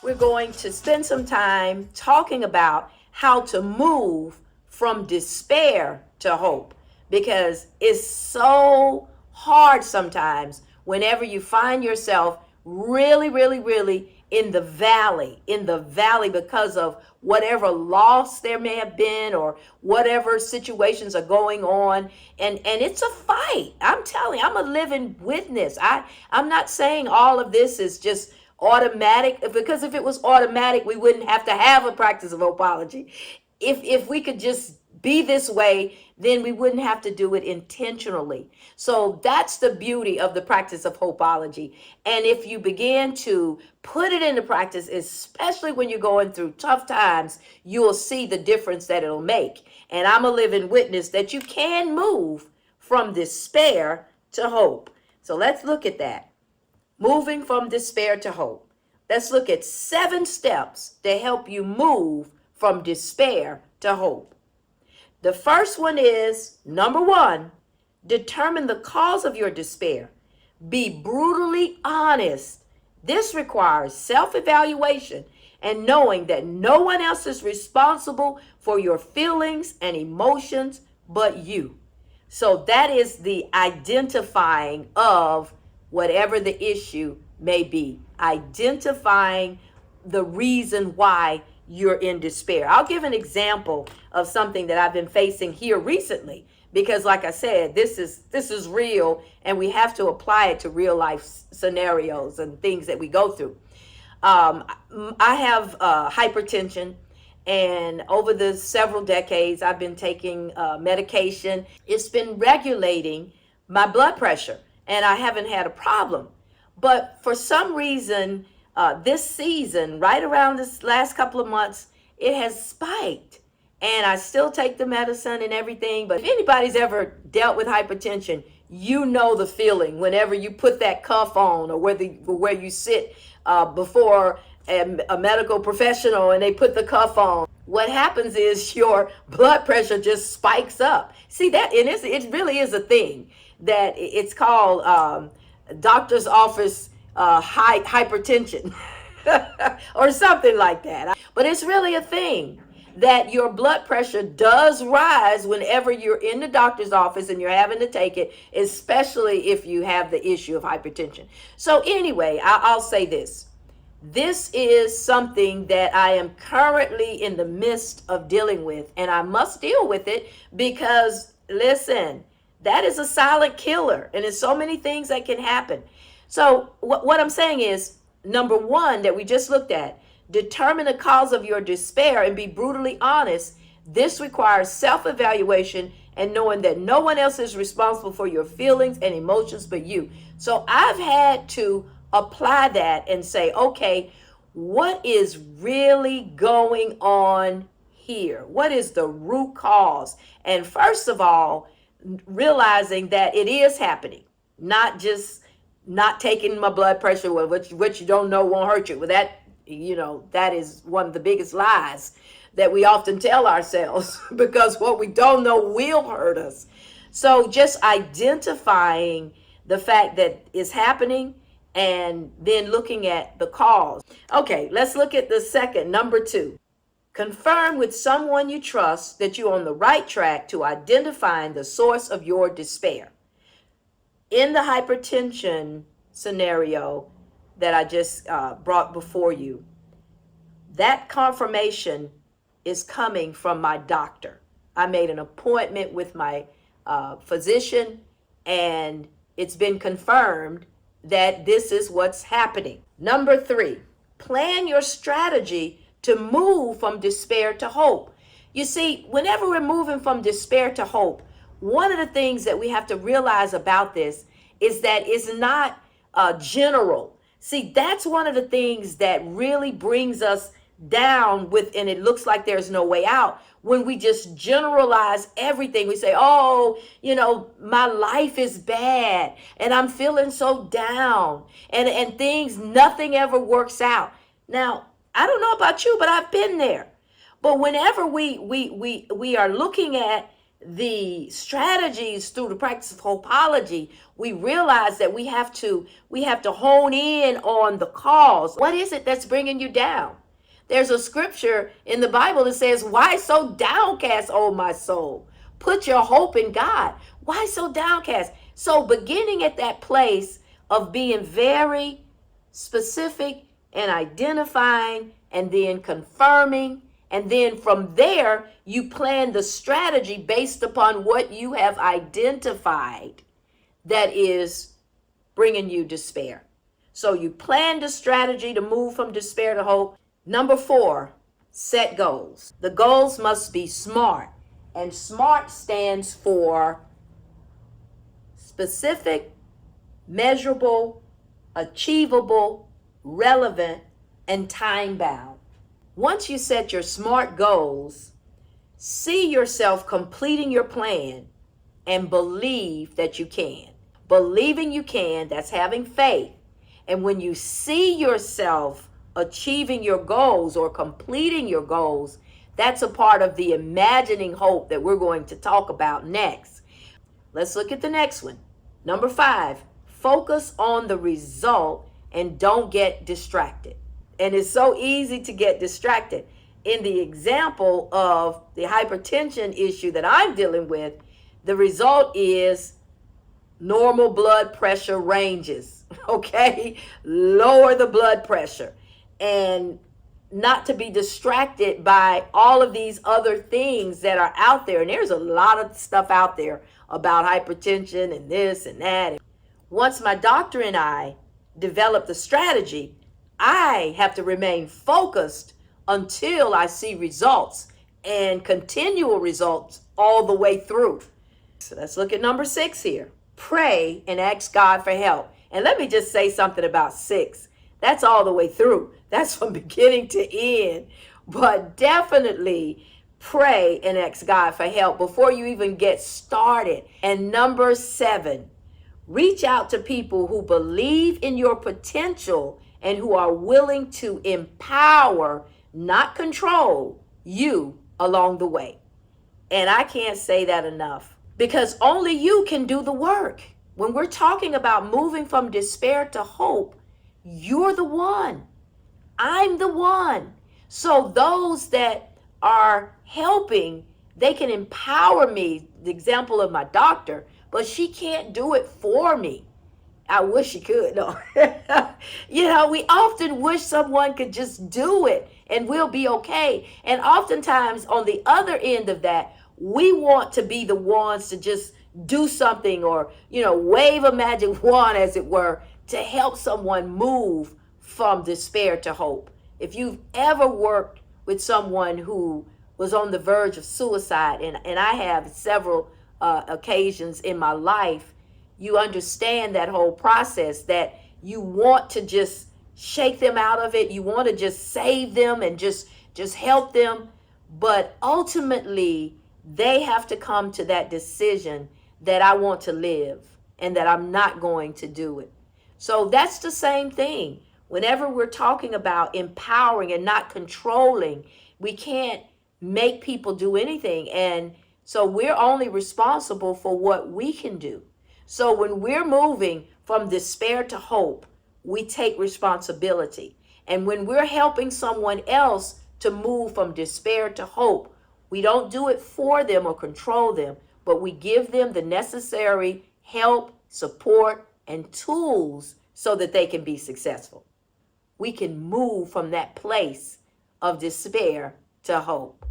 we're going to spend some time talking about how to move from despair to hope, because it's so hard sometimes whenever you find yourself really in the valley because of whatever loss there may have been or whatever situations are going on, and it's a fight. I'm telling you, I'm a living witness. I'm not saying all of this is just automatic, because if it was automatic we wouldn't have to have a practice of Hopeology. If we could just be this way, then we wouldn't have to do it intentionally. So that's the beauty of the practice of Hopeology. And if you begin to put it into practice, especially when you're going through tough times, you'll see the difference that it'll make. And I'm a living witness that you can move from despair to hope. So let's look at that. Moving from despair to hope. Let's look at 7 steps to help you move from despair to hope. The first one is, number 1, determine the cause of your despair. Be brutally honest. This requires self-evaluation and knowing that no one else is responsible for your feelings and emotions but you. So that is the identifying of whatever the issue may be. Identifying the reason why you're in despair. I'll give an example of something that I've been facing here recently, because like I said, this is real, and we have to apply it to real life scenarios and things that we go through. I have hypertension, and over the several decades I've been taking medication. It's been regulating my blood pressure, and I haven't had a problem. But for some reason, this season, right around this last couple of months, it has spiked. And I still take the medicine and everything. But if anybody's ever dealt with hypertension, you know the feeling whenever you put that cuff on, or where you sit before a medical professional and they put the cuff on. What happens is your blood pressure just spikes up. See that? And it really is a thing that it's called doctor's office hypertension or something like that. But it's really a thing that your blood pressure does rise whenever you're in the doctor's office and you're having to take it, especially if you have the issue of hypertension. So anyway, I'll say this. This is something that I am currently in the midst of dealing with, and I must deal with it because, listen, that is a silent killer, and there's so many things that can happen. So what I'm saying is, number 1 that we just looked at, determine the cause of your despair and be brutally honest. This requires self-evaluation and knowing that no one else is responsible for your feelings and emotions but you. So I've had to apply that and say, okay, what is really going on here? What is the root cause? And first of all, realizing that it is happening, not just not taking my blood pressure, which you don't know won't hurt you. Well, that is one of the biggest lies that we often tell ourselves because what we don't know will hurt us. So just identifying the fact that it's happening and then looking at the cause. Okay, let's look at the second, number 2. Confirm with someone you trust that you're on the right track to identifying the source of your despair. In the hypertension scenario that I just brought before you, that confirmation is coming from my doctor. I made an appointment with my physician, and it's been confirmed that this is what's happening. Number 3, plan your strategy to move from despair to hope. You see, whenever we're moving from despair to hope, one of the things that we have to realize about this is that it's not general. See, that's one of the things that really brings us down with, and it looks like there's no way out, when we just generalize everything. We say, oh, my life is bad and I'm feeling so down and things, nothing ever works out. Now, I don't know about you, but I've been there. But whenever we are looking at the strategies through the practice of Hopeology, we realize that we have to hone in on the cause. What is it that's bringing you down? There's a scripture in the Bible that says, "Why so downcast, O my soul? Put your hope in God." Why so downcast? So beginning at that place of being very specific and identifying and then confirming, and then from there you plan the strategy based upon what you have identified that is bringing you despair. So you plan the strategy to move from despair to hope. Number 4, set goals. The goals must be SMART, and SMART stands for specific, measurable, achievable, relevant, and time bound. Once you set your SMART goals, see yourself completing your plan and believe that you can. Believing you can, that's having faith. And when you see yourself achieving your goals or completing your goals, that's a part of the imagining hope that we're going to talk about next. Let's look at the next one. Number 5, focus on the result and don't get distracted. And it's so easy to get distracted. In the example of the hypertension issue that I'm dealing with, the result is normal blood pressure ranges, okay? Lower the blood pressure. And not to be distracted by all of these other things that are out there. And there's a lot of stuff out there about hypertension and this and that. Once my doctor and I develop the strategy, I have to remain focused until I see results and continual results all the way through. So let's look at number 6 here. Pray and ask God for help. And let me just say something about 6. That's all the way through. That's from beginning to end. But definitely pray and ask God for help before you even get started. And number 7, reach out to people who believe in your potential and who are willing to empower, not control, you along the way. And I can't say that enough, because only you can do the work. When we're talking about moving from despair to hope, you're the one. I'm the one. So those that are helping, they can empower me. The example of my doctor, but she can't do it for me. I wish she could. No. We often wish someone could just do it and we'll be okay. And oftentimes on the other end of that, we want to be the ones to just do something or, wave a magic wand, as it were, to help someone move from despair to hope. If you've ever worked with someone who was on the verge of suicide, and I have several occasions in my life, you understand that whole process, that you want to just shake them out of it. You want to just save them and just help them. But ultimately, they have to come to that decision that I want to live and that I'm not going to do it. So that's the same thing. Whenever we're talking about empowering and not controlling, we can't make people do anything. And so we're only responsible for what we can do. So when we're moving from despair to hope, we take responsibility. And when we're helping someone else to move from despair to hope, we don't do it for them or control them, but we give them the necessary help, support, and tools so that they can be successful. We can move from that place of despair to hope.